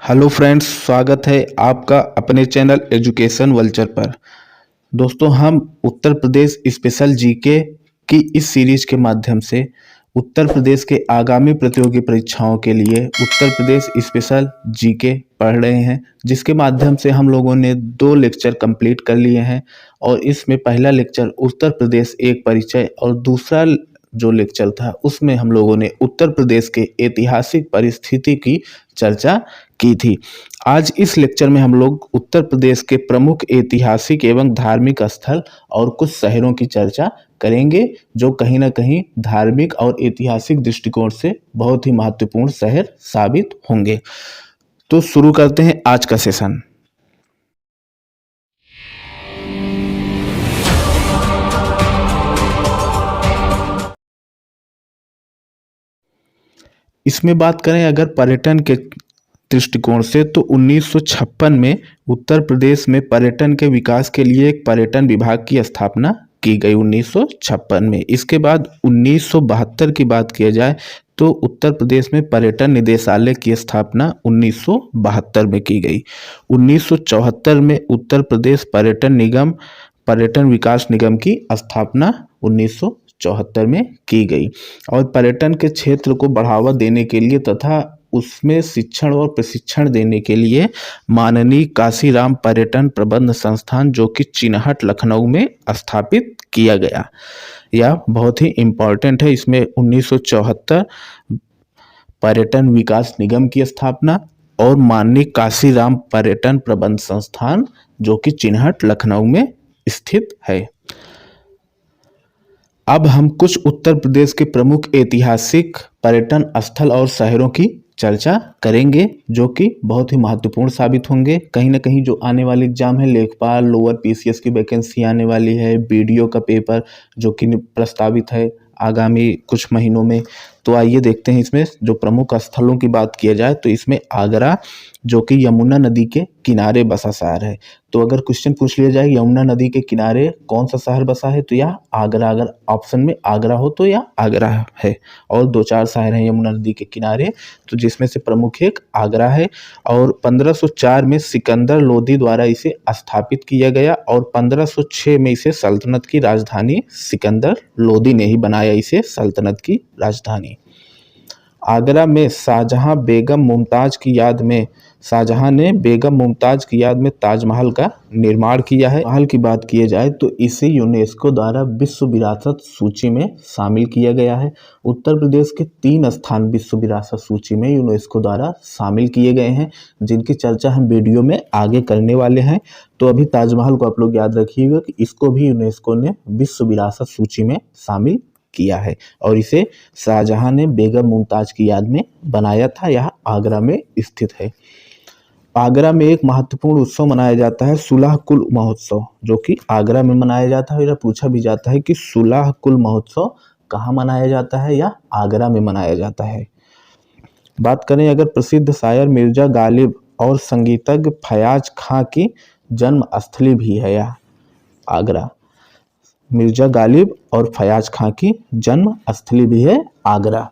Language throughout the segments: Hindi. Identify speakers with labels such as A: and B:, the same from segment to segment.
A: हेलो फ्रेंड्स, स्वागत है आपका अपने चैनल एजुकेशन वल्चर पर। दोस्तों, हम उत्तर प्रदेश स्पेशल जीके की इस सीरीज के माध्यम से उत्तर प्रदेश के आगामी प्रतियोगी परीक्षाओं के लिए उत्तर प्रदेश स्पेशल जीके पढ़ रहे हैं, जिसके माध्यम से हम लोगों ने 2 लेक्चर कंप्लीट कर लिए हैं। और इसमें पहला लेक्चर उत्तर प्रदेश एक परिचय और दूसरा जो लेक्चर था उसमें हम लोगों ने उत्तर प्रदेश के ऐतिहासिक परिस्थिति की चर्चा की थी। आज इस लेक्चर में हम लोग उत्तर प्रदेश के प्रमुख ऐतिहासिक एवं धार्मिक स्थल और कुछ शहरों की चर्चा करेंगे, जो कहीं ना कहीं धार्मिक और ऐतिहासिक दृष्टिकोण से बहुत ही महत्वपूर्ण शहर साबित होंगे। तो शुरू करते हैं आज का सेशन। इसमें बात करें अगर पर्यटन के दृष्टिकोण से, तो 1956 में उत्तर प्रदेश में पर्यटन के विकास के लिए एक पर्यटन विभाग की स्थापना की गई 1956 में। इसके बाद 1972 की बात किया जाए तो उत्तर प्रदेश में पर्यटन निदेशालय की स्थापना 1972 में की गई। 1974 में उत्तर प्रदेश पर्यटन निगम पर्यटन विकास निगम की स्थापना 1974 में की गई। और पर्यटन के क्षेत्र को बढ़ावा देने के लिए तथा उसमें शिक्षण और प्रशिक्षण देने के लिए माननीय काशीराम पर्यटन प्रबंध संस्थान, जो कि चिन्हट लखनऊ में स्थापित किया गया। यह बहुत ही इम्पोर्टेंट है। इसमें 1974 पर्यटन विकास निगम की स्थापना और माननीय काशीराम पर्यटन प्रबंध संस्थान, जो कि चिन्हट लखनऊ में स्थित है। अब हम कुछ उत्तर प्रदेश के प्रमुख ऐतिहासिक पर्यटन स्थल और शहरों की चर्चा करेंगे, जो कि बहुत ही महत्वपूर्ण साबित होंगे। कहीं ना कहीं जो आने वाले एग्जाम है, लेखपाल लोअर पीसीएस की वैकेंसी आने वाली है, बीडीओ का पेपर जो कि प्रस्तावित है आगामी कुछ महीनों में। तो आइए देखते हैं इसमें जो प्रमुख स्थलों की बात किया जाए तो इसमें आगरा, जो कि यमुना नदी के किनारे बसा शहर है। तो अगर क्वेश्चन पूछ लिया जाए यमुना नदी के किनारे कौन सा शहर बसा है, तो यह आगरा। अगर ऑप्शन में आगरा हो तो यह आगरा है। और 2-4 शहर हैं यमुना नदी के किनारे, तो जिसमें से प्रमुख एक आगरा है। और 1504 में सिकंदर लोदी द्वारा इसे स्थापित किया गया और 1506 में इसे सल्तनत की राजधानी सिकंदर लोदी ने ही बनाया इसे सल्तनत की राजधानी। आगरा में शाहजहां ने बेगम मुमताज की याद में ताजमहल का निर्माण किया है। महल की बात की जाए तो इसे यूनेस्को द्वारा विश्व विरासत सूची में शामिल किया गया है। उत्तर प्रदेश के 3 स्थान विश्व विरासत सूची में यूनेस्को द्वारा शामिल किए गए हैं, जिनकी चर्चा हम वीडियो में आगे करने वाले हैं। तो अभी ताजमहल को आप लोग याद रखिएगा कि इसको भी यूनेस्को ने विश्व विरासत सूची में शामिल किया है और इसे शाहजहां ने बेगम मुमताज की याद में बनाया था। यह आगरा में स्थित है। आगरा में एक महत्वपूर्ण उत्सव मनाया जाता है सुलह कुल महोत्सव, जो कि आगरा में मनाया जाता है। यह पूछा भी जाता है कि सुलह कुल महोत्सव कहाँ मनाया जाता है, या आगरा में मनाया जाता है। बात करें अगर प्रसिद्ध शायर मिर्जा गालिब और संगीतज्ञ फयाज खां की जन्म स्थली भी है यह आगरा। मिर्जा गालिब और फयाज खां की जन्म स्थली भी है आगरा।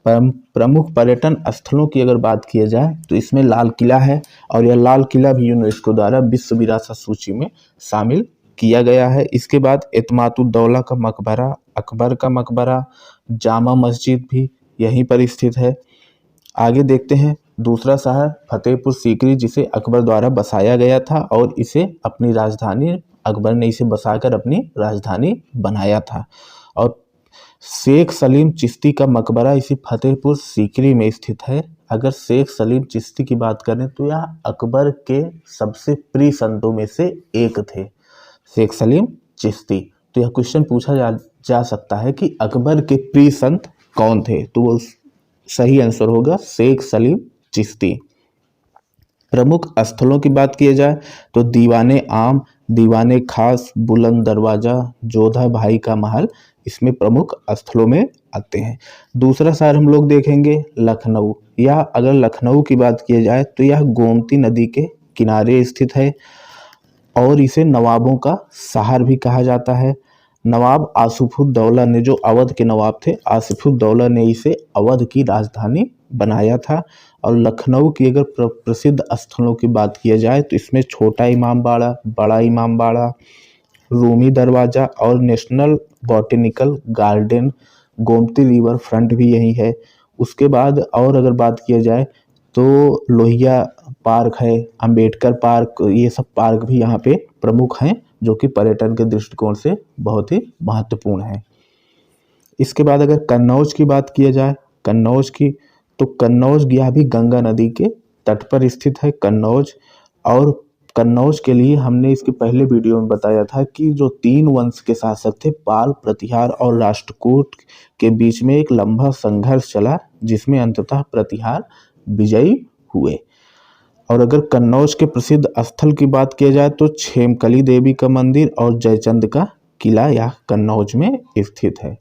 A: प्रमुख पर्यटन स्थलों की अगर बात किया जाए तो इसमें लाल किला है, और यह लाल किला भी यूनेस्को द्वारा विश्व विरासत सूची में शामिल किया गया है। इसके बाद एतमातुद्दौला का मकबरा, अकबर का मकबरा, जामा मस्जिद भी यहीं पर स्थित है। आगे देखते हैं दूसरा शहर फतेहपुर सीकरी, जिसे अकबर द्वारा बसाया गया था और इसे अपनी राजधानी अकबर ने इसे बसाकर अपनी राजधानी बनाया था। और शेख सलीम चिश्ती का मकबरा इसी फतेहपुर सीकरी में स्थित है। अगर शेख सलीम चिश्ती की बात करें तो यह अकबर के सबसे प्रिय संतों में से एक थे, शेख सलीम चिश्ती। तो यह क्वेश्चन पूछा जा सकता है कि अकबर के प्रिय संत कौन थे, तो वो सही आंसर होगा शेख सलीम चिश्ती। प्रमुख स्थलों की बात की जाए तो दीवाने आम, दीवाने खास, बुलंद दरवाजा, जोधा भाई का महल इसमें प्रमुख स्थलों में आते हैं। दूसरा शहर हम लोग देखेंगे लखनऊ। यह अगर लखनऊ की बात की जाए तो यह गोमती नदी के किनारे स्थित है और इसे नवाबों का शहर भी कहा जाता है। नवाब आसिफुद्दौला ने, जो अवध के नवाब थे, आसिफुद्दौला ने इसे अवध की राजधानी बनाया था। और लखनऊ की अगर प्रसिद्ध स्थलों की बात किया जाए तो इसमें छोटा इमामबाड़ा, बड़ा इमामबाड़ा, रूमी दरवाज़ा और national botanical garden, Gomti river front भी यही है। उसके बाद और अगर बात किया जाए तो लोहिया पार्क है, अंबेडकर पार्क, ये सब पार्क भी यहाँ पे प्रमुख हैं जो कि पर्यटन के दृष्टिकोण से बहुत ही महत्वपूर्ण है। इसके बाद अगर कन्नौज की बात किया जाए, कन्नौज की, तो कन्नौज यह भी गंगा नदी के तट पर स्थित है कन्नौज। और कन्नौज के लिए हमने इसके पहले वीडियो में बताया था कि जो 3 वंश के शासक थे, पाल, प्रतिहार और राष्ट्रकूट के बीच में एक लंबा संघर्ष चला जिसमें अंततः प्रतिहार विजयी हुए। और अगर कन्नौज के प्रसिद्ध स्थल की बात किया जाए तो छेमकली देवी का मंदिर और जयचंद का किला यह कन्नौज में स्थित है।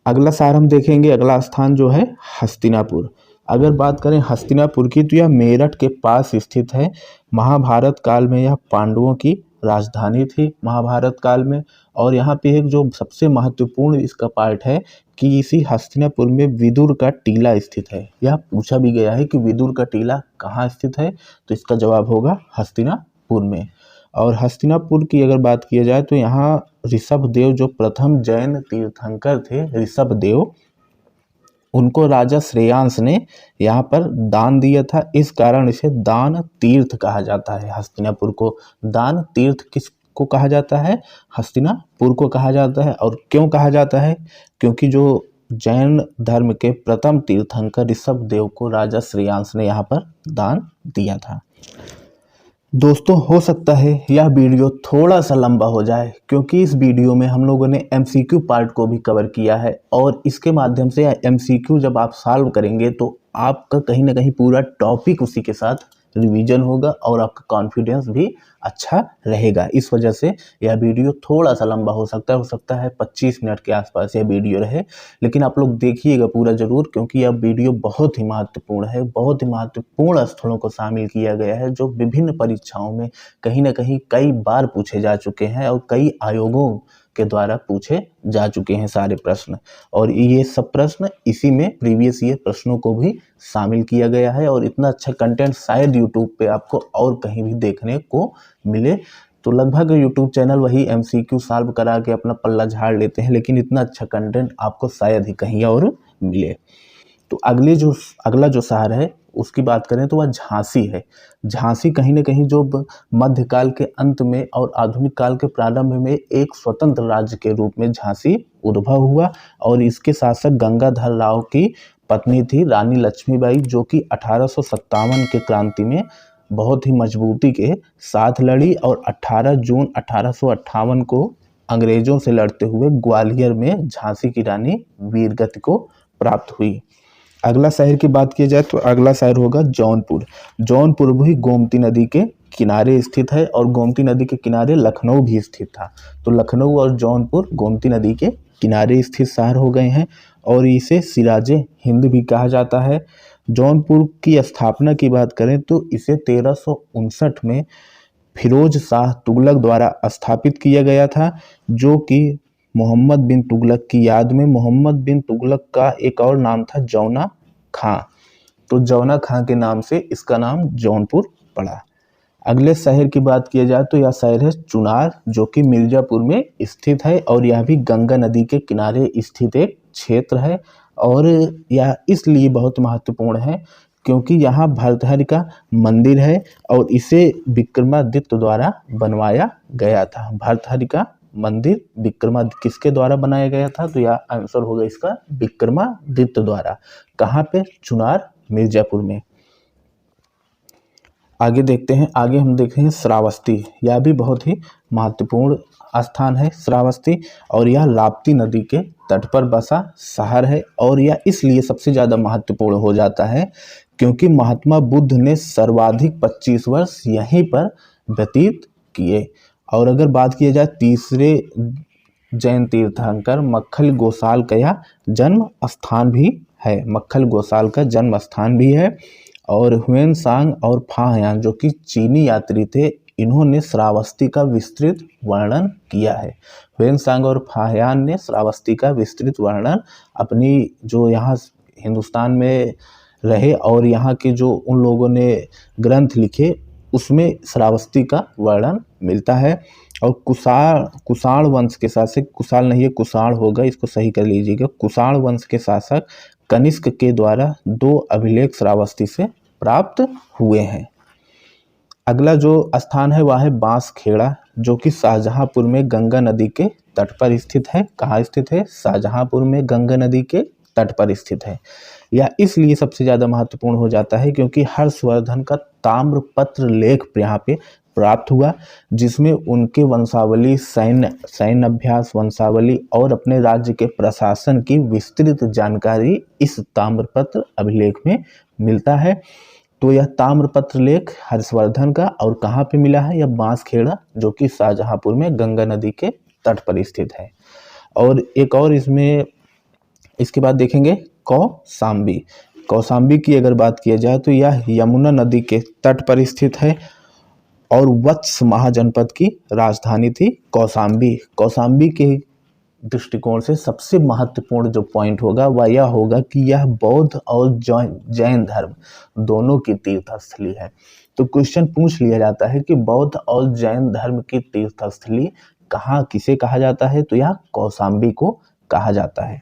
A: अगला शहर हम देखेंगे, अगला स्थान जो है हस्तिनापुर। अगर बात करें हस्तिनापुर की तो यह मेरठ के पास स्थित है। महाभारत काल में यह पांडवों की राजधानी थी महाभारत काल में। और यहाँ पे एक जो सबसे महत्वपूर्ण इसका पार्ट है कि इसी हस्तिनापुर में विदुर का टीला स्थित है। यह पूछा भी गया है कि विदुर का टीला कहाँ स्थित है, तो इसका जवाब होगा हस्तिनापुर में। और हस्तिनापुर की अगर बात किया जाए तो यहाँ ऋषभदेव जो प्रथम जैन तीर्थंकर थे, ऋषभदेव, उनको राजा श्रेयांश ने यहाँ पर दान दिया था। इस कारण इसे दान तीर्थ कहा जाता है। हस्तिनापुर को दान तीर्थ किसको कहा जाता है? हस्तिनापुर को कहा जाता है। और क्यों कहा जाता है? क्योंकि जो जैन धर्म के प्रथम तीर्थंकर ऋषभदेव को राजा श्रेयांश ने यहाँ पर दान दिया था। दोस्तों, हो सकता है यह वीडियो थोड़ा सा लंबा हो जाए क्योंकि इस वीडियो में हम लोगों ने एमसीक्यू पार्ट को भी कवर किया है। और इसके माध्यम से एमसीक्यू जब आप सॉल्व करेंगे तो आपका कहीं ना कहीं पूरा टॉपिक उसी के साथ रिवीजन होगा और आपका कॉन्फिडेंस भी अच्छा रहेगा। इस वजह से यह वीडियो थोड़ा सा लंबा हो सकता है 25 मिनट के आसपास यह वीडियो रहे। लेकिन आप लोग देखिएगा पूरा ज़रूर, क्योंकि यह वीडियो बहुत ही महत्वपूर्ण है। बहुत ही महत्वपूर्ण स्थलों को शामिल किया गया है जो विभिन्न परीक्षाओं में कहीं ना कहीं कई बार पूछे जा चुके हैं और कई आयोगों के द्वारा पूछे जा चुके हैं सारे प्रश्न। और ये सब प्रश्न इसी में प्रीवियस ईयर प्रश्नों को भी शामिल किया गया है। और इतना अच्छा कंटेंट शायद यूट्यूब पे आपको और कहीं भी देखने को मिले। तो लगभग यूट्यूब चैनल वही एमसीक्यू सॉल्व करा के अपना पल्ला झाड़ लेते हैं, लेकिन इतना अच्छा कंटेंट आपको शायद ही कहीं और मिले। तो अगला जो शहर है उसकी बात करें तो वह झांसी है। झांसी कहीं ना कहीं जो मध्यकाल के अंत में और आधुनिक काल के प्रारंभ में एक स्वतंत्र राज्य के रूप में झांसी उद्भव हुआ। और इसके शासक गंगाधर राव की पत्नी थी रानी लक्ष्मीबाई, जो कि 1857 के क्रांति में बहुत ही मजबूती के साथ लड़ी और 18 जून 1858 को अंग्रेजों से लड़ते हुए ग्वालियर में झांसी की रानी वीरगति को प्राप्त हुई। अगला शहर की बात की जाए तो अगला शहर होगा जौनपुर। जौनपुर भी गोमती नदी के किनारे स्थित है और गोमती नदी के किनारे लखनऊ भी स्थित था। तो लखनऊ और जौनपुर गोमती नदी के किनारे स्थित शहर हो गए हैं और इसे सिराजे हिंद भी कहा जाता है। जौनपुर की स्थापना की बात करें तो इसे 1359 में फिरोज शाह तुगलक द्वारा स्थापित किया गया था, जो कि मोहम्मद बिन तुगलक की याद में। मोहम्मद बिन तुगलक का एक और नाम था जौना खां, तो जौना खां के नाम से इसका नाम जौनपुर पड़ा। अगले शहर की बात किया जाए तो यह शहर है चुनार, जो कि मिर्जापुर में स्थित है और यह भी गंगा नदी के किनारे स्थित एक क्षेत्र है। और यह इसलिए बहुत महत्वपूर्ण है क्योंकि यहाँ भर्तृहरि का मंदिर है और इसे विक्रमादित्य द्वारा बनवाया गया था। भर्तृहरि का मंदिर किसके द्वारा बनाया गया था? तो यह आंसर होगा इसका विक्रमादित्य द्वारा। कहाँ पे? चुनार, मिर्जापुर में। आगे देखते हैं, आगे हम देखते हैं श्रावस्ती। यह भी बहुत ही महत्वपूर्ण स्थान है श्रावस्ती, और यह राप्ती नदी के तट पर बसा शहर है। और यह इसलिए सबसे ज़्यादा महत्वपूर्ण हो जाता है क्योंकि महात्मा बुद्ध ने सर्वाधिक 25 वर्ष यहीं पर व्यतीत किए। और अगर बात किया जाए तीसरे जैन तीर्थंकर मक्खल गोसाल का यह जन्म स्थान भी है। मक्खल गोसाल का जन्म स्थान भी है। और ह्वेनसांग और फाहयान जो कि चीनी यात्री थे, इन्होंने श्रावस्ती का विस्तृत वर्णन किया है। ह्वेनसांग और फाहयान ने श्रावस्ती का विस्तृत वर्णन अपनी जो यहाँ हिंदुस्तान में रहे और यहाँ के जो उन लोगों ने ग्रंथ लिखे उसमें श्रावस्ती का वर्णन मिलता है। और कुषाण वंश के शासक, कुशाल नहीं है कुषाण होगा, इसको सही कर लीजिएगा, कुषाण वंश के शासक कनिष्क के द्वारा 2 अभिलेख श्रावस्ती से प्राप्त हुए हैं। अगला जो स्थान है वह है बांसखेड़ा, जो कि शाहजहांपुर में गंगा नदी के तट पर स्थित है। कहाँ स्थित है? शाहजहांपुर में गंगा नदी के तट पर स्थित है। यह इसलिए सबसे ज़्यादा महत्वपूर्ण हो जाता है क्योंकि हर्षवर्धन का ताम्रपत्र लेख यहाँ पे प्राप्त हुआ, जिसमें उनके वंशावली, सैन्य अभ्यास, वंशावली और अपने राज्य के प्रशासन की विस्तृत जानकारी इस ताम्रपत्र अभिलेख में मिलता है। तो यह ताम्रपत्र लेख हर्षवर्धन का और कहाँ पे मिला है? यह बांसखेड़ा, जो कि शाहजहांपुर में गंगा नदी के तट पर स्थित है। और एक और इसमें इसके बाद देखेंगे कौशाम्बी। कौशाम्बी की अगर बात किया जाए तो यह यमुना नदी के तट पर स्थित है और वत्स महाजनपद की राजधानी थी कौशाम्बी। कौशाम्बी के दृष्टिकोण से सबसे महत्वपूर्ण जो पॉइंट होगा वह यह होगा कि यह बौद्ध और जैन धर्म दोनों की तीर्थस्थली है। तो क्वेश्चन पूछ लिया जाता है कि बौद्ध और जैन धर्म की तीर्थस्थली कहाँ, किसे कहा जाता है? तो यह कौशाम्बी को कहा जाता है।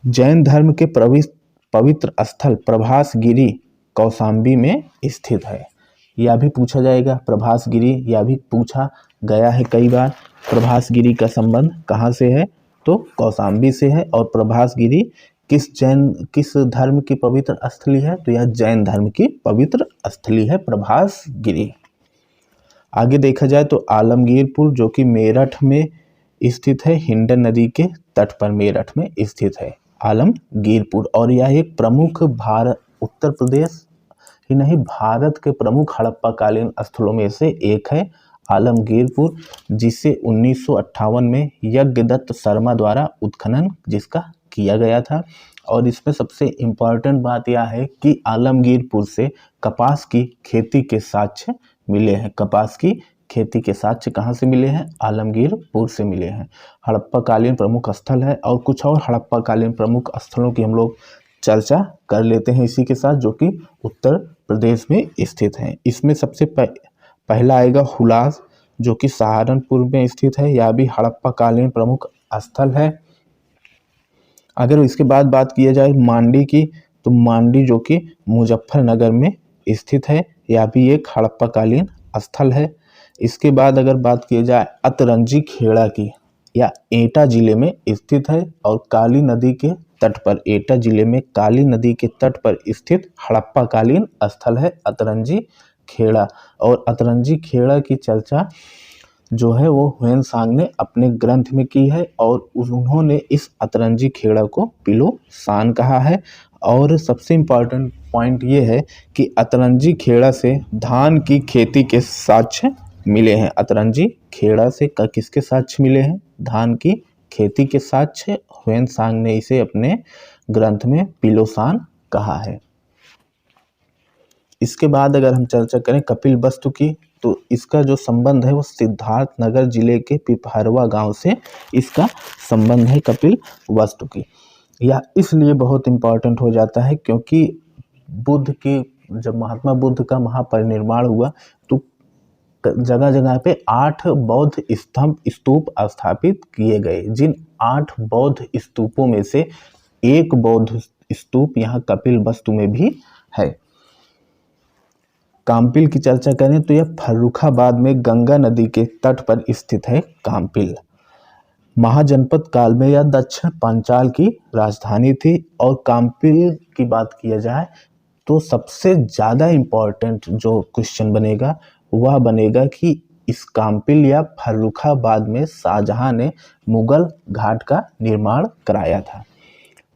A: जैन धर्म के पवित्र स्थल प्रभासगिरी कौशाम्बी में स्थित है। यह भी पूछा जाएगा, प्रभासगिरी, यह भी पूछा गया है कई बार। प्रभासगिरी का संबंध कहाँ से है? तो कौशाम्बी से है। और प्रभासगिरी किस धर्म की पवित्र स्थली है? तो यह जैन धर्म की पवित्र स्थली है प्रभासगिरी। आगे देखा जाए तो आलमगीरपुर, जो कि मेरठ में स्थित है, हिंडन नदी के तट पर मेरठ में स्थित है आलमगीरपुर। और यह एक प्रमुख उत्तर प्रदेश ही नहीं भारत के प्रमुख हड़प्पाकालीन स्थलों में से एक है आलमगीरपुर, जिसे 1958 में यज्ञदत्त शर्मा द्वारा उत्खनन जिसका किया गया था। और इसमें सबसे इम्पॉर्टेंट बात यह है कि आलमगीरपुर से कपास की खेती के साक्ष्य मिले हैं। कपास की खेती के साक्ष्य कहाँ से मिले हैं? आलमगीरपुर से मिले हैं। हड़प्पाकालीन प्रमुख स्थल है। और कुछ और हड़प्पाकालीन प्रमुख स्थलों की हम लोग चर्चा कर लेते हैं इसी के साथ, जो कि उत्तर प्रदेश में स्थित हैं। इसमें सबसे पहला आएगा हुलास, जो कि सहारनपुर में स्थित है। यह भी हड़प्पाकालीन प्रमुख स्थल है। अगर इसके बाद बात किया जाए मांडी की, तो मांडी जो कि मुजफ्फरनगर में स्थित है, यह भी एक हड़प्पाकालीन स्थल है। इसके बाद अगर बात की जाए अतरंजी खेड़ा की, यह एटा जिले में स्थित है और काली नदी के तट पर, एटा जिले में काली नदी के तट पर स्थित हड़प्पाकालीन स्थल है अतरंजी खेड़ा। और अतरंजी खेड़ा की चर्चा जो है वो ह्वेनसांग ने अपने ग्रंथ में की है और उन्होंने इस अतरंजी खेड़ा को पिलोसान कहा है। और सबसे इम्पॉर्टेंट पॉइंट ये है कि अतरंजी खेड़ा से धान की खेती के साक्ष्य मिले हैं। अतरंजी खेड़ा से किसके साक्ष्य मिले हैं? धान की खेती के साक्ष्य। ह्वेनसांग ने इसे अपने ग्रंथ में पिलोसान कहा है। इसके बाद अगर हम चर्चा करें कपिलवस्तु की, तो इसका जो संबंध है वो सिद्धार्थनगर जिले के पिपहरवा गांव से इसका संबंध है कपिलवस्तु की। यह इसलिए बहुत इम्पोर्टेंट हो जाता है क्योंकि जब महात्मा बुद्ध का महापरिनिर्वाण हुआ तो जगह जगह पे 8 बौद्ध स्तूप स्थापित किए गए। जिन 8 बौद्ध स्तूपों में से एक बौद्ध स्तूप यहाँ कपिलवस्तु में भी है। काम्पिल की चर्चा करें तो यह फर्रुखाबाद में गंगा नदी के तट पर स्थित है काम्पिल। महाजनपद काल में यह दक्षिण पांचाल की राजधानी थी। और काम्पिल की बात किया जाए तो सबसे ज़्यादा इम्पोर्टेंट जो क्वेश्चन बनेगा वह बनेगा कि इस काम्पिल या फर्रुखाबाद में शाहजहां ने मुगल घाट का निर्माण कराया था।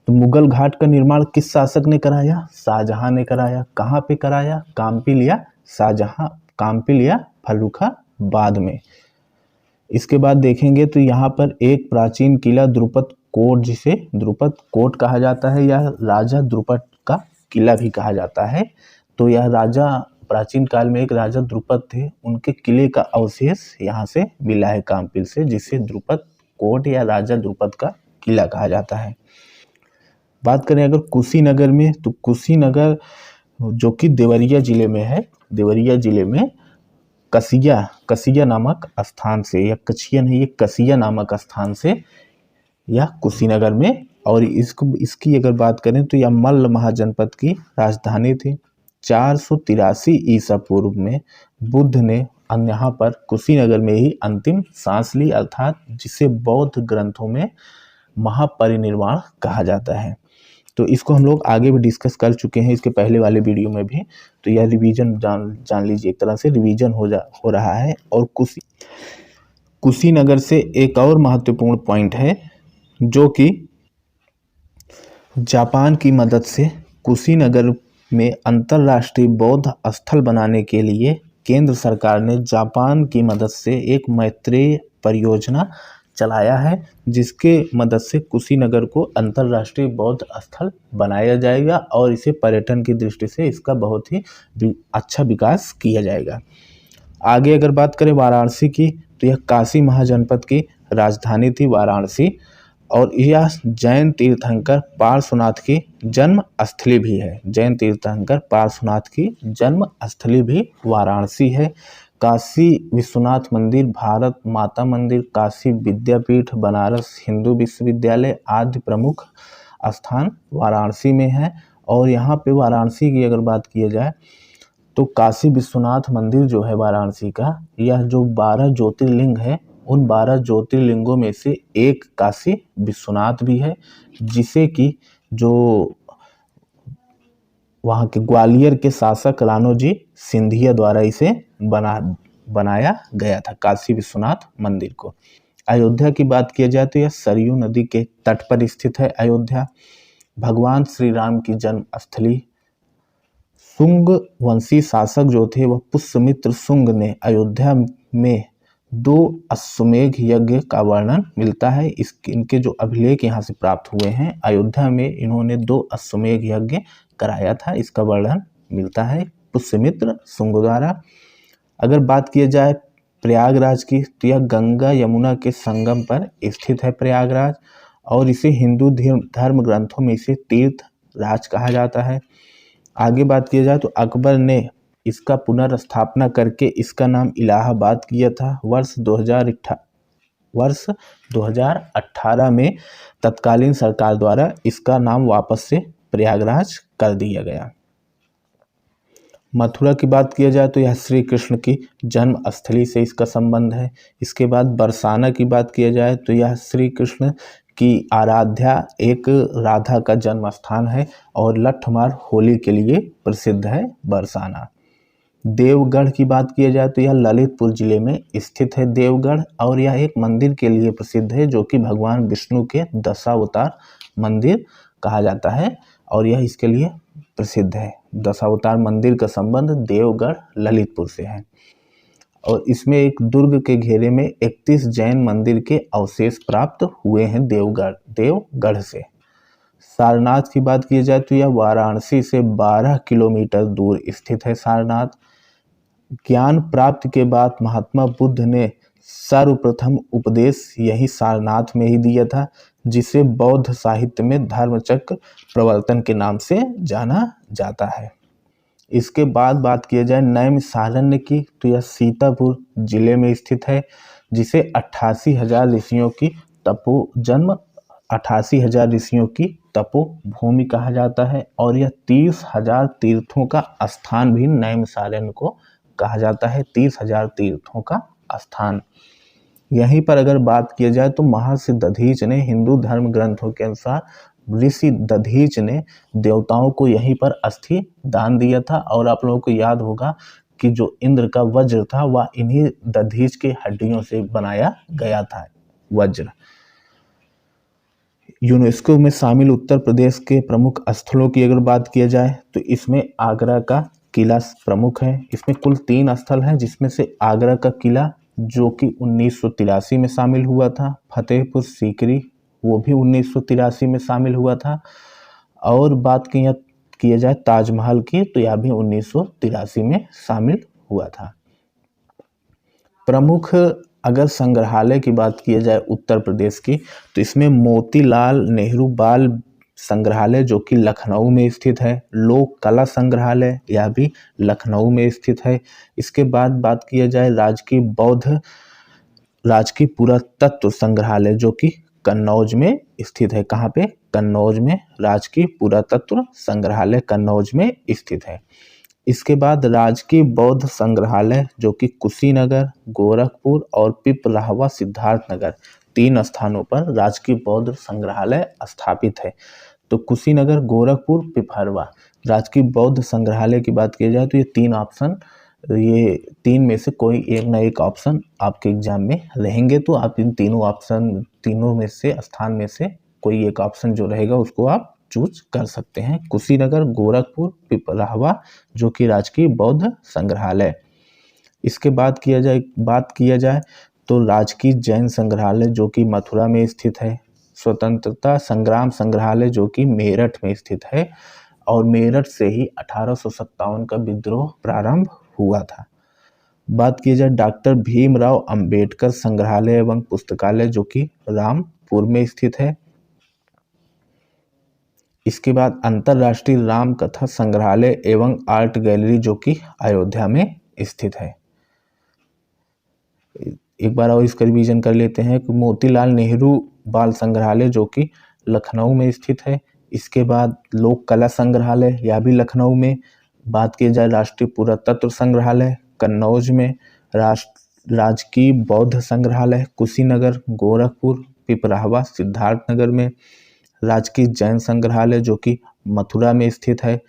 A: तो मुगल घाट का निर्माण किस शासक ने कराया? शाहजहां ने कराया। कहाँ पे कराया? काम्पिल या फर्रुखाबाद में। इसके बाद देखेंगे तो यहाँ पर एक प्राचीन किला द्रुपद कोट, जिसे द्रुपद कोट कहा जाता है, यह राजा द्रुपद का किला भी कहा जाता है। तो यह राजा, प्राचीन काल में एक राजा द्रुपद थे, उनके किले का अवशेष यहाँ से मिला है काम्पिल से, जिसे द्रुपद कोट या राजा द्रुपद का किला कहा जाता है। बात करें अगर कुशीनगर में, तो कुशीनगर जो कि देवरिया जिले में है, देवरिया जिले में कसिया नामक स्थान से, या कछिया नहीं, ये कसिया नामक स्थान से यह कुशीनगर में, और इसकी अगर बात करें तो यह मल्ल महाजनपद की राजधानी थी। 483 ईसा पूर्व में बुद्ध ने यहाँ पर कुशीनगर में ही अंतिम सांस ली, अर्थात जिसे बौद्ध ग्रंथों में महापरिनिर्वाण कहा जाता है। तो इसको हम लोग आगे भी डिस्कस कर चुके हैं इसके पहले वाले वीडियो में भी, तो यह रिवीजन जान लीजिए, एक तरह से रिवीजन हो रहा है। और कुशीनगर से एक और महत्वपूर्ण पॉइंट है, जो कि जापान की मदद से कुशीनगर में अंतर्राष्ट्रीय बौद्ध स्थल बनाने के लिए केंद्र सरकार ने जापान की मदद से एक मैत्रेय परियोजना चलाया है, जिसके मदद से कुशीनगर को अंतर्राष्ट्रीय बौद्ध स्थल बनाया जाएगा और इसे पर्यटन की दृष्टि से इसका बहुत ही अच्छा विकास किया जाएगा। आगे अगर बात करें वाराणसी की, तो यह काशी महाजनपद की राजधानी थी वाराणसी, और यह जैन तीर्थंकर पार्श्वनाथ की जन्म स्थली भी है। जैन तीर्थंकर पार्श्वनाथ की जन्म स्थली भी वाराणसी है। काशी विश्वनाथ मंदिर, भारत माता मंदिर, काशी विद्यापीठ, बनारस हिंदू विश्वविद्यालय आदि प्रमुख स्थान वाराणसी में है। और यहाँ पे वाराणसी की अगर बात किया जाए तो काशी विश्वनाथ मंदिर जो है वाराणसी का, यह जो 12 ज्योतिर्लिंग है, उन 12 ज्योतिर्लिंगों में से एक काशी विश्वनाथ भी है, जिसे कि जो वहाँ के ग्वालियर के शासक राणोजी सिंधिया द्वारा इसे बनाया गया था, काशी विश्वनाथ मंदिर को। अयोध्या की बात किया जाए तो यह सरयू नदी के तट पर स्थित है अयोध्या। भगवान श्री राम की जन्म स्थली। शुंग वंशी शासक जो थे वह पुष्यमित्र शुंग ने अयोध्या में 2 अश्वमेध यज्ञ का वर्णन मिलता है। इनके जो अभिलेख यहाँ से प्राप्त हुए हैं, अयोध्या में इन्होंने 2 अश्वमेध यज्ञ कराया था, इसका वर्णन मिलता है पुष्यमित्र शुंग द्वारा। अगर बात किया जाए प्रयागराज की, तो यह गंगा यमुना के संगम पर स्थित है प्रयागराज, और इसे हिंदू धर्म ग्रंथों में इसे तीर्थ राज कहा जाता है। आगे बात किया जाए तो अकबर ने इसका पुनर्स्थापना करके इसका नाम इलाहाबाद किया था। वर्ष 2018 में तत्कालीन सरकार द्वारा इसका नाम वापस से प्रयागराज कर दिया गया। मथुरा की बात किया जाए तो यह श्री कृष्ण की जन्म स्थली से इसका संबंध है। इसके बाद बरसाना की बात किया जाए तो यह श्री कृष्ण की आराध्या एक राधा का जन्म स्थान है, और लठमार होली के लिए प्रसिद्ध है बरसाना। देवगढ़ की बात किया जाए तो यह ललितपुर जिले में स्थित है देवगढ़, और यह एक मंदिर के लिए प्रसिद्ध है, जो कि भगवान विष्णु के दशावतार मंदिर कहा जाता है, और यह इसके लिए प्रसिद्ध है। दशावतार मंदिर का संबंध देवगढ़ ललितपुर से है। और इसमें एक दुर्ग के घेरे में 31 जैन मंदिर के अवशेष प्राप्त हुए हैं देवगढ़ से। सारनाथ की बात की जाए तो यह वाराणसी से 12 किलोमीटर दूर स्थित है सारनाथ। ज्ञान प्राप्ति के बाद महात्मा बुद्ध ने सर्वप्रथम उपदेश यही सारनाथ में ही दिया था, जिसे बौद्ध साहित्य में धर्मचक्र प्रवर्तन के नाम से जाना जाता है। इसके बाद बात किया जाए नैमिषारण्य की, तो यह सीतापुर जिले में स्थित है, जिसे 88,000 ऋषियों की तपोभूमि कहा जाता है, और यह 30,000 तीर्थों का स्थान भी नैमिषारण्य को कहा जाता है। 30,000 तीर्थों का स्थान। यहीं पर अगर बात किया जाए तो महर्षि दधीच ने हिंदू धर्म ग्रंथों के अनुसार ऋषि दधीच ने देवताओं को यहीं पर अस्थि दान दिया था, और आप लोगों को याद होगा कि जो इंद्र का वज्र था वह इन्हीं दधीच के हड्डियों से बनाया गया था वज्र। यूनेस्को में शामिल उत्तर प्रदेश के प्रमुख स्थलों की अगर बात किया जाए तो इसमें आगरा का किला प्रमुख है। इसमें कुल 3 स्थल हैं, जिसमें से आगरा का किला जो कि 1983 में शामिल हुआ था, फतेहपुर सीकरी वो भी 1983 में शामिल हुआ था, और बात किया जाए ताजमहल की तो यह भी 1983 में शामिल हुआ था। प्रमुख अगर संग्रहालय की बात किया जाए उत्तर प्रदेश की, तो इसमें मोतीलाल नेहरू बाल संग्रहालय जो कि लखनऊ में स्थित है। लोक कला संग्रहालय यह भी लखनऊ में स्थित है। इसके बाद बात किया जाए राजकीय पुरातत्व संग्रहालय जो कि कन्नौज में स्थित है। कहाँ पे? कन्नौज में राजकीय पुरातत्व संग्रहालय कन्नौज में स्थित है। इसके बाद राजकीय बौद्ध संग्रहालय जो कि कुशीनगर, गोरखपुर और पिपराहवा सिद्धार्थनगर 3 स्थानों पर राजकीय बौद्ध संग्रहालय स्थापित है। तो कुशीनगर, गोरखपुर, पिपरवा राजकीय बौद्ध संग्रहालय की बात की जाए तो ये 3 में से कोई एक ना एक ऑप्शन आपके एग्जाम में रहेंगे। तो आप इन तीनों में से स्थान में से कोई एक ऑप्शन जो रहेगा उसको आप चूज कर सकते हैं। कुशीनगर, गोरखपुर, पिपराहवा जो कि राजकीय बौद्ध संग्रहालय। इसके बाद बात किया जाए तो राजकीय जैन संग्रहालय जो कि मथुरा में स्थित है। स्वतंत्रता संग्राम संग्रहालय जो कि मेरठ में स्थित है और मेरठ से ही 1857 का विद्रोह प्रारंभ हुआ था। बात की जाए डॉक्टर भीमराव अंबेडकर संग्रहालय एवं पुस्तकालय जो कि रामपुर में स्थित है। इसके बाद अंतर्राष्ट्रीय राम कथा संग्रहालय एवं आर्ट गैलरी जो कि अयोध्या में स्थित है। एक बार और इसका रिवीजन कर लेते हैं कि मोतीलाल नेहरू बाल संग्रहालय जो कि लखनऊ में स्थित है। इसके बाद लोक कला संग्रहालय यह भी लखनऊ में। बात की जाए राष्ट्रीय पुरातत्व संग्रहालय कन्नौज में। राजकीय बौद्ध संग्रहालय कुशीनगर, गोरखपुर, पिपराहवा सिद्धार्थनगर में। राजकीय जैन संग्रहालय जो कि मथुरा में स्थित है।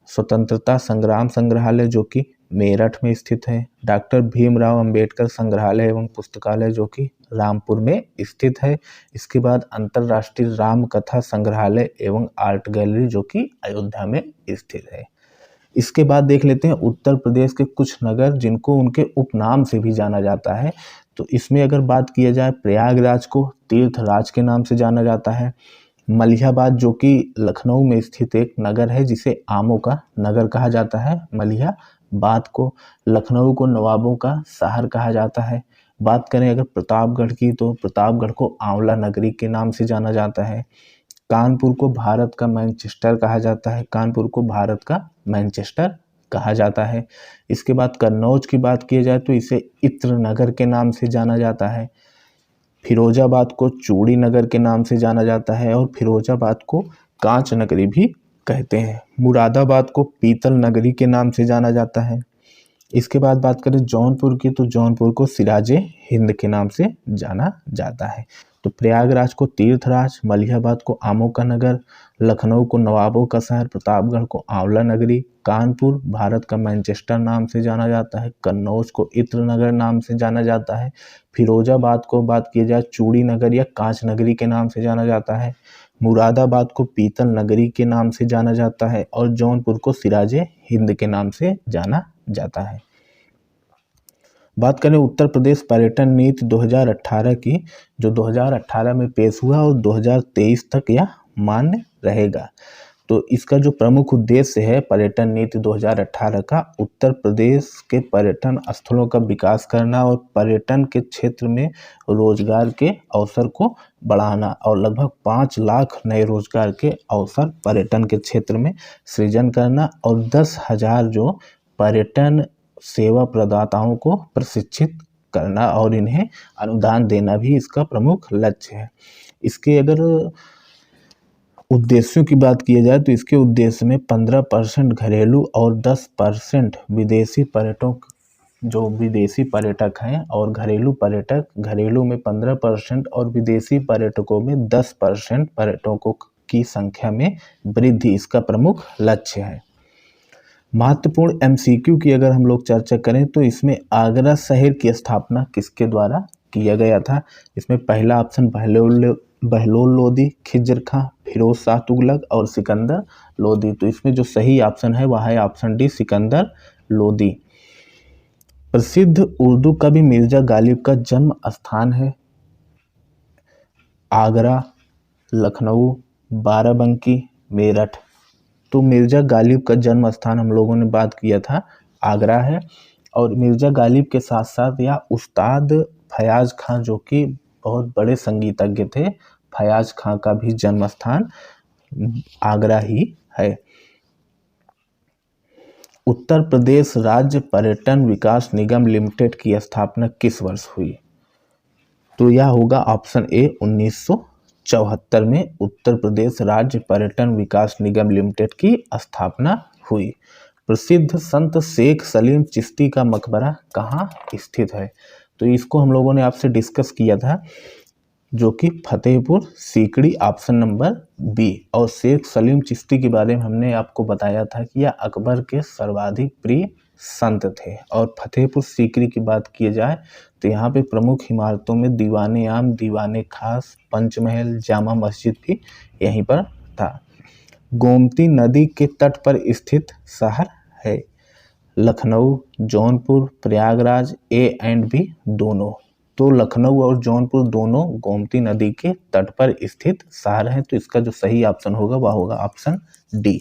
A: स्वतंत्रता संग्राम संग्रहालय जो कि मेरठ में स्थित है। डॉक्टर भीमराव अंबेडकर संग्रहालय एवं पुस्तकालय जो कि रामपुर में स्थित है। इसके बाद अंतर्राष्ट्रीय राम कथा संग्रहालय एवं आर्ट गैलरी जो कि अयोध्या में स्थित है। इसके बाद देख लेते हैं उत्तर प्रदेश के कुछ नगर जिनको उनके उपनाम से भी जाना जाता है। तो इसमें अगर बात किया जाए प्रयागराज को तीर्थराज के नाम से जाना जाता है। मलिहाबाद जो कि लखनऊ में स्थित एक नगर है जिसे आमों का नगर कहा जाता है। मलिहाबाद को लखनऊ को नवाबों का शहर कहा जाता है। बात करें अगर प्रतापगढ़ की तो प्रतापगढ़ को आंवला नगरी के नाम से जाना जाता है। कानपुर को भारत का मैनचेस्टर कहा जाता है। कानपुर को भारत का मैनचेस्टर कहा जाता है। इसके बाद कन्नौज की बात की जाए तो इसे इत्र नगर के नाम से जाना जाता है। फिरोजाबाद को चूड़ी नगर के नाम से जाना जाता है और फिरोजाबाद को कांच नगरी भी कहते हैं। मुरादाबाद को पीतल नगरी के नाम से जाना जाता है। इसके बाद बात करें जौनपुर की तो जौनपुर को सिराजे हिंद के नाम से जाना जाता है। तो प्रयागराज को तीर्थराज, मलिहाबाद को आमों का नगर, लखनऊ को नवाबों का शहर, प्रतापगढ़ को आंवला नगरी, कानपुर भारत का मैनचेस्टर नाम से जाना जाता है, कन्नौज को इत्र नगर नाम से जाना जाता है, फिरोजाबाद को बात की जाए चूड़ी नगर या कांच नगरी के नाम से जाना जाता है, मुरादाबाद को पीतल नगरी के नाम से जाना जाता है और जौनपुर को सिराजे हिंद के नाम से जाना जाता है। बात करें उत्तर प्रदेश पर्यटन नीति 2018 की जो 2018 में पेश हुआ और 2023 तक यह मान्य रहेगा। तो इसका जो प्रमुख उद्देश्य है पर्यटन नीति 2018 का उत्तर प्रदेश के पर्यटन स्थलों का विकास करना और पर्यटन के क्षेत्र में रोजगार के अवसर को बढ़ाना और लगभग 5 लाख नए रोजगार के अवसर पर्यटन के क्षेत्र में सृजन करना और 10,000 जो पर्यटन सेवा प्रदाताओं को प्रशिक्षित करना और इन्हें अनुदान देना भी इसका प्रमुख लक्ष्य है। इसके अगर उद्देश्यों की बात की जाए तो इसके उद्देश्य में 15% घरेलू और 10% विदेशी पर्यटक जो विदेशी पर्यटक हैं और घरेलू में 15% और विदेशी पर्यटकों में 10% पर्यटकों की संख्या में वृद्धि इसका प्रमुख लक्ष्य है। महत्वपूर्ण MCQ की अगर हम लोग चर्चा करें तो इसमें आगरा शहर की स्थापना किसके द्वारा किया गया था। इसमें पहला ऑप्शन बहलोल लोदी, खिज्र खां, फिरोज शाह तुगलक और सिकंदर लोदी। तो इसमें जो सही ऑप्शन है वह है ऑप्शन डी सिकंदर लोदी। प्रसिद्ध उर्दू कवि मिर्जा गालिब का जन्म स्थान है आगरा, लखनऊ, बाराबंकी, मेरठ। तो मिर्जा गालिब का जन्म स्थान हम लोगों ने बात किया था आगरा है और मिर्जा गालिब के साथ साथ यह उस्ताद फयाज खां जो कि बहुत बड़े संगीतज्ञ थे, फयाज खां का भी जन्म स्थान आगरा ही है। उत्तर प्रदेश राज्य पर्यटन विकास निगम लिमिटेड की स्थापना किस वर्ष हुई? तो यह होगा ऑप्शन ए 1974 में उत्तर प्रदेश राज्य पर्यटन विकास निगम लिमिटेड की स्थापना हुई। प्रसिद्ध संत शेख सलीम चिश्ती का मकबरा कहाँ स्थित है? तो इसको हम लोगों ने आपसे डिस्कस किया था, जो कि Fatehpur Sikri, option number B. और शेख सलीम चिश्ती के बारे में हमने आपको बताया था कि यह अकबर के सर्वाधिक प्रिय संत थे। और फतेहपुर सीकरी की बात की जाए तो यहाँ पे प्रमुख इमारतों में दीवाने आम, दीवाने खास, पंचमहल, जामा मस्जिद भी यहीं पर था। गोमती नदी के तट पर स्थित शहर है? Lucknow, Jaunpur, Prayagraj, A and B दोनों। तो लखनऊ और जौनपुर दोनों गोमती नदी के तट पर स्थित शहर हैं। तो इसका जो सही ऑप्शन होगा वह होगा ऑप्शन डी।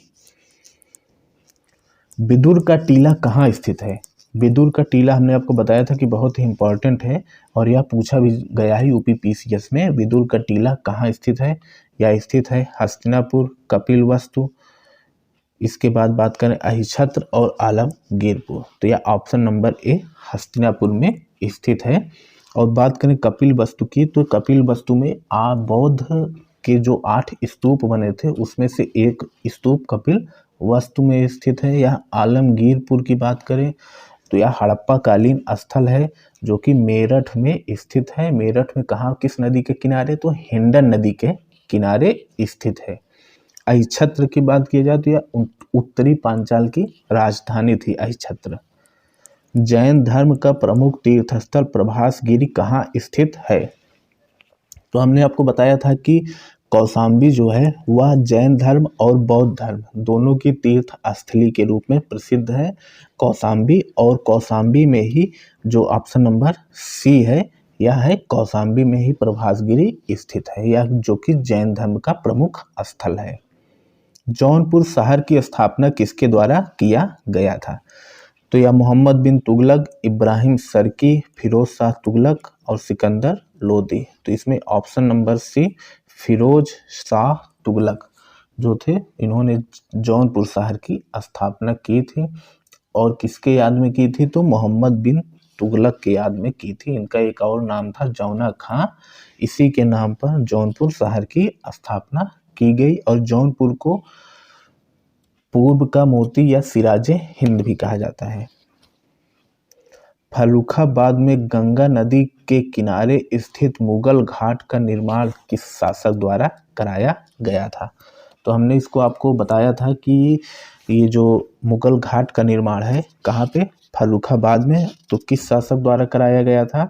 A: विदुर का टीला कहाँ स्थित है? विदुर का टीला हमने आपको बताया था कि बहुत ही इंपॉर्टेंट है और यह पूछा भी गया है यूपी पीसीएस में। विदुर का टीला कहाँ स्थित है? यह स्थित है हस्तिनापुर, कपिलवस्तु, इसके बाद बात करें अहिछत्र और आलमगीरपुर। तो यह ऑप्शन नंबर ए हस्तिनापुर में स्थित है। और बात करें कपिलवस्तु की, तो कपिलवस्तु में बौद्ध के जो 8 स्तूप बने थे उसमें से एक स्तूप कपिलवस्तु में स्थित है। यह आलमगीरपुर की बात करें तो यह हड़प्पा कालीन स्थल है जो कि मेरठ में स्थित है। मेरठ में कहाँ, किस नदी के किनारे? तो हिंडन नदी के किनारे स्थित है। अहिछत्र की बात की जाए तो यह उत्तरी पांचाल की राजधानी थी अहिछत्र। जैन धर्म का प्रमुख तीर्थस्थल प्रभासगिरी कहाँ स्थित है? तो हमने आपको बताया था कि कौशाम्बी जो है वह जैन धर्म और बौद्ध धर्म दोनों की तीर्थ स्थली के रूप में प्रसिद्ध है कौशाम्बी। और कौशाम्बी में ही जो ऑप्शन नंबर सी है यह है, कौशाम्बी में ही प्रभासगिरी स्थित है, यह जो कि जैन धर्म का प्रमुख स्थल है। जौनपुर शहर की स्थापना किसके द्वारा किया गया था? तो यह मोहम्मद बिन तुगलक, इब्राहिम सरकी, फिरोज शाह तुगलक और सिकंदर लोदी। तो इसमें option number C Firoz Shah Tughlaq जो थे इन्होंने जौनपुर शहर की स्थापना की थी। और किसके याद में की थी? तो मोहम्मद बिन तुगलक के याद में की थी। इनका एक और नाम था जौना खां, इसी के नाम पर जौनपुर शहर की स्थापना की गई। और जौनपुर को पूर्व का मोती या सिराजे हिंद भी कहा जाता है। फर्रुखाबाद में गंगा नदी के किनारे स्थित मुगल घाट का निर्माण किस शासक द्वारा कराया गया था? तो हमने इसको आपको बताया था कि ये जो मुगल घाट का निर्माण है कहाँ पे? फर्रुखाबाद में। तो किस शासक द्वारा कराया गया था?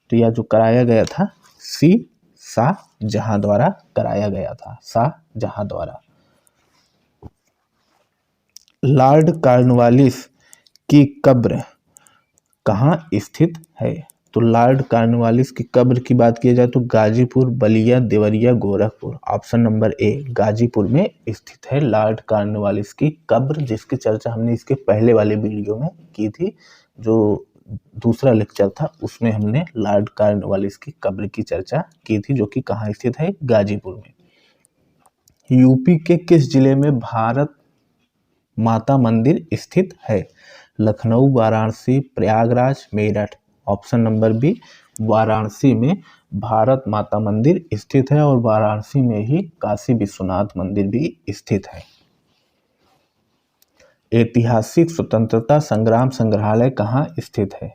A: तो यह जो कराया गया था सी शाहजहां द्वारा कराया गया था, शाहजहां द्वारा। लॉर्ड कॉर्नवालिस की कब्र कहाँ स्थित है? तो लॉर्ड कॉर्नवालिस की कब्र की बात की जाए तो Ghazipur, Ballia, Deoria, Gorakhpur. Option number A Ghazipur में स्थित है लॉर्ड कॉर्नवालिस की कब्र, जिसकी चर्चा हमने इसके पहले वाले वीडियो में की थी। जो दूसरा लेक्चर था उसमें हमने लॉर्ड कॉर्नवालिस की कब्र की चर्चा की थी, जो कि कहाँ स्थित है? गाजीपुर में। यूपी के किस जिले में भारत माता मंदिर स्थित है? Lucknow, Varanasi, Prayagraj, Meerut. Option number B Varanasi में भारत माता मंदिर स्थित है और वाराणसी में ही काशी विश्वनाथ मंदिर भी स्थित है। ऐतिहासिक स्वतंत्रता संग्राम संग्रहालय कहाँ स्थित है?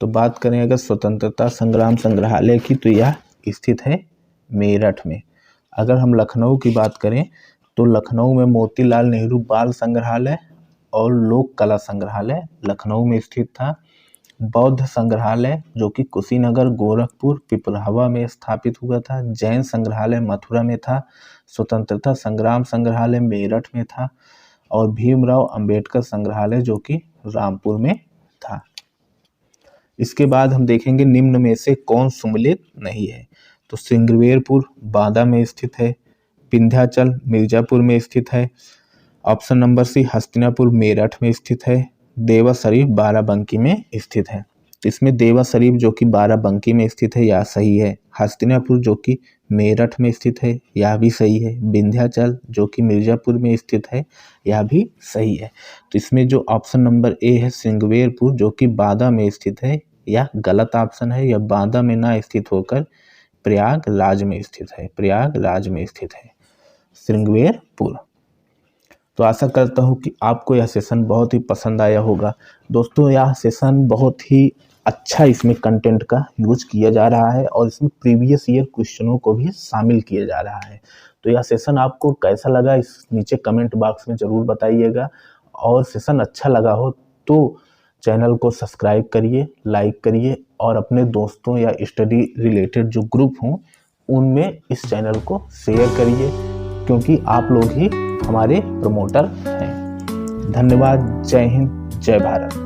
A: तो बात करें अगर स्वतंत्रता संग्राम संग्रहालय की तो यह स्थित है मेरठ में। अगर हम लखनऊ की बात करें तो लखनऊ में मोतीलाल नेहरू बाल संग्रहालय और लोक कला संग्रहालय लखनऊ में स्थित था। बौद्ध संग्रहालय जो कि कुशीनगर, गोरखपुर, पिपरावा में स्थापित हुआ था। जैन संग्रहालय मथुरा में था। स्वतंत्रता संग्राम संग्रहालय मेरठ में था। और भीमराव अंबेडकर संग्रहालय जो कि रामपुर में था। इसके बाद हम देखेंगे निम्न में से कौन सुमेलित नहीं है? तो सिंगरवेरपुर बांदा में स्थित है। विंध्याचल मिर्जापुर में स्थित है। Option number C Hastinapur Meerut में स्थित है। देवा शरीफ बाराबंकी में स्थित है। इसमें देवा शरीफ जो कि बाराबंकी में स्थित है यह सही है। हस्तिनापुर जो कि मेरठ में स्थित है, यह भी सही है। विंध्याचल जो कि मिर्जापुर में स्थित है, यह भी सही है। तो इसमें जो ऑप्शन नंबर ए है श्रृंगवेरपुर जो कि बांदा में स्थित है, यह गलत ऑप्शन है। यह बांदा में ना स्थित होकर प्रयागराज में स्थित है, प्रयागराज में स्थित है श्रृंगवेरपुर। तो आशा करता हूँ कि आपको यह सेशन बहुत ही पसंद आया होगा। दोस्तों यह सेशन बहुत ही अच्छा इसमें कंटेंट का यूज किया जा रहा है और इसमें प्रीवियस ईयर क्वेश्चनों को भी शामिल किया जा रहा है। तो यह सेशन आपको कैसा लगा इस नीचे कमेंट बॉक्स में ज़रूर बताइएगा, और सेशन अच्छा लगा हो तो चैनल को सब्सक्राइब करिए, लाइक करिए और अपने दोस्तों या स्टडी रिलेटेड जो ग्रुप हों उनमें इस चैनल को शेयर करिए, क्योंकि आप लोग ही हमारे प्रमोटर हैं। धन्यवाद। जय हिंद, जय भारत।